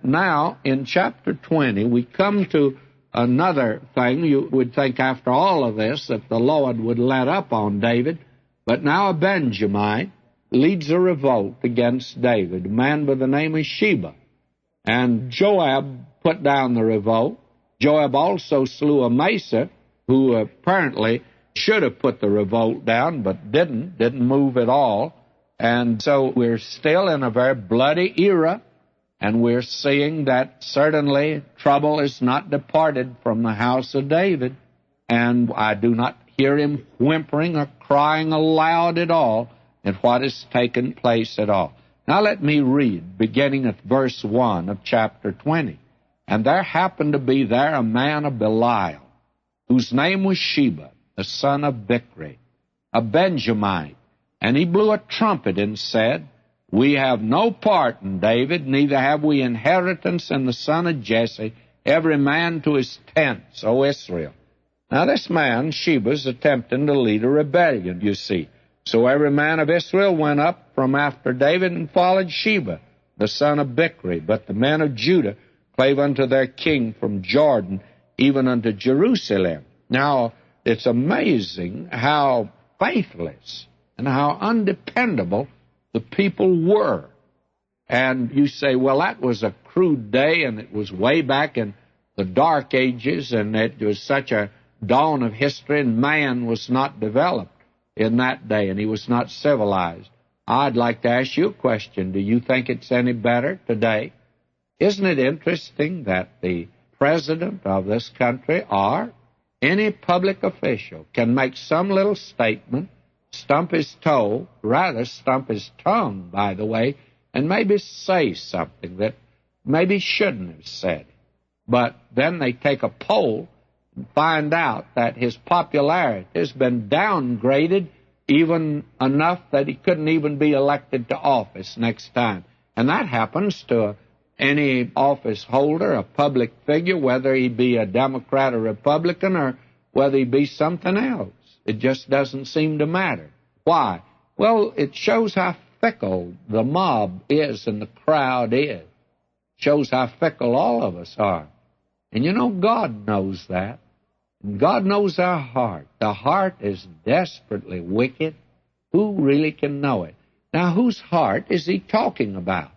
now, in chapter 20, we come to another thing. You would think after all of this that the Lord would let up on David, but now a Benjamite leads a revolt against David, a man by the name of Sheba. And Joab put down the revolt. Joab also slew Amasa, who apparently should have put the revolt down, but didn't move at all. And so we're still in a very bloody era, and we're seeing that certainly trouble is not departed from the house of David. And I do not hear him whimpering or crying aloud at all at what has taken place at all. Now let me read, beginning at verse 1 of chapter 20. And there happened to be there a man of Belial, whose name was Sheba, the son of Bichri, a Benjamite. And he blew a trumpet and said, We have no part in David, neither have we inheritance in the son of Jesse, every man to his tents, O Israel. Now this man, Sheba's attempting to lead a rebellion, you see. So every man of Israel went up from after David and followed Sheba, the son of Bichri. But the men of Judah clave unto their king from Jordan, even unto Jerusalem. Now, it's amazing how faithless and how undependable the people were. And you say, well, that was a crude day, and it was way back in the Dark Ages, and it was such a dawn of history, and man was not developed in that day, and he was not civilized. I'd like to ask you a question. Do you think it's any better today? Isn't it interesting that the president of this country or any public official can make some little statement, stump his toe, rather stump his tongue, by the way, and maybe say something that maybe shouldn't have said. But then they take a poll and find out that his popularity has been downgraded even enough that he couldn't even be elected to office next time. And that happens to any office holder, a public figure, whether he be a Democrat or Republican or whether he be something else. It just doesn't seem to matter. Why? Well, it shows how fickle the mob is and the crowd is. It shows how fickle all of us are. And you know, God knows that. And God knows our heart. The heart is desperately wicked. Who really can know it? Now, whose heart is he talking about?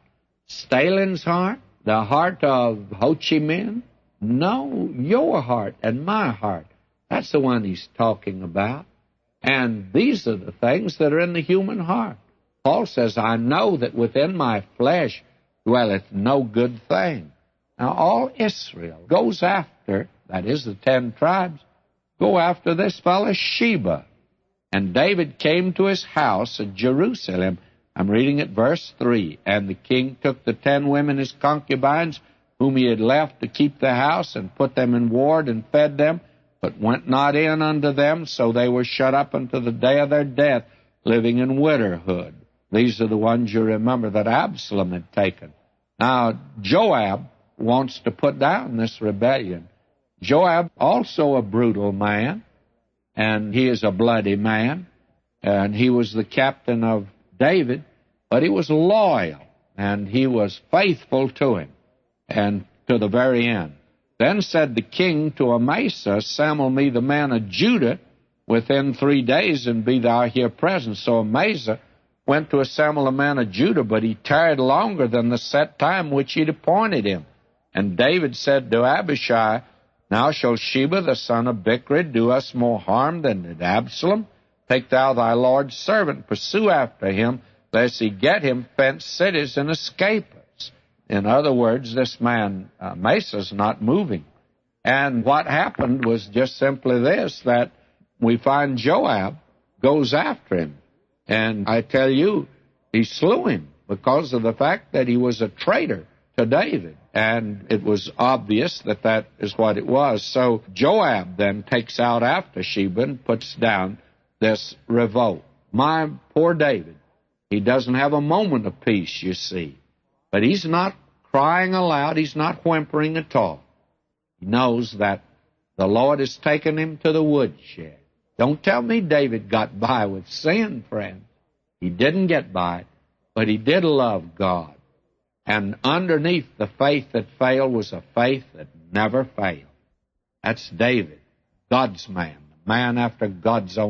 Stalin's heart? The heart of Ho Chi Minh? No, your heart and my heart. That's the one he's talking about. And these are the things that are in the human heart. Paul says, I know that within my flesh dwelleth no good thing. Now, all Israel goes after, that is the 10 tribes, go after this fellow Sheba. And David came to his house at Jerusalem. I'm reading at verse 3. And the king took the 10 women, his concubines, whom he had left to keep the house, and put them in ward, and fed them, but went not in unto them, so they were shut up unto the day of their death, living in widowhood. These are the ones you remember that Absalom had taken. Now, Joab wants to put down this rebellion. Joab, also a brutal man, and he is a bloody man, and he was the captain of David, but he was loyal, and he was faithful to him, and to the very end. Then said the king to Amasa, Assemble me the men of Judah within 3 days, and be thou here present. So Amasa went to assemble the men of Judah, but he tarried longer than the set time which he'd appointed him. And David said to Abishai, Now shall Sheba the son of Bichri do us more harm than did Absalom? Take thou thy Lord's servant, pursue after him, lest he get him fenced cities and escape us. In other words, this man, Amasa's not moving. And what happened was just simply this, that we find Joab goes after him. And I tell you, he slew him because of the fact that he was a traitor to David. And it was obvious that that is what it was. So Joab then takes out after Sheba and puts down this revolt. My poor David, he doesn't have a moment of peace, you see. But he's not crying aloud. He's not whimpering at all. He knows that the Lord has taken him to the woodshed. Don't tell me David got by with sin, friend. He didn't get by, but he did love God. And underneath the faith that failed was a faith that never failed. That's David, God's man, the man after God's own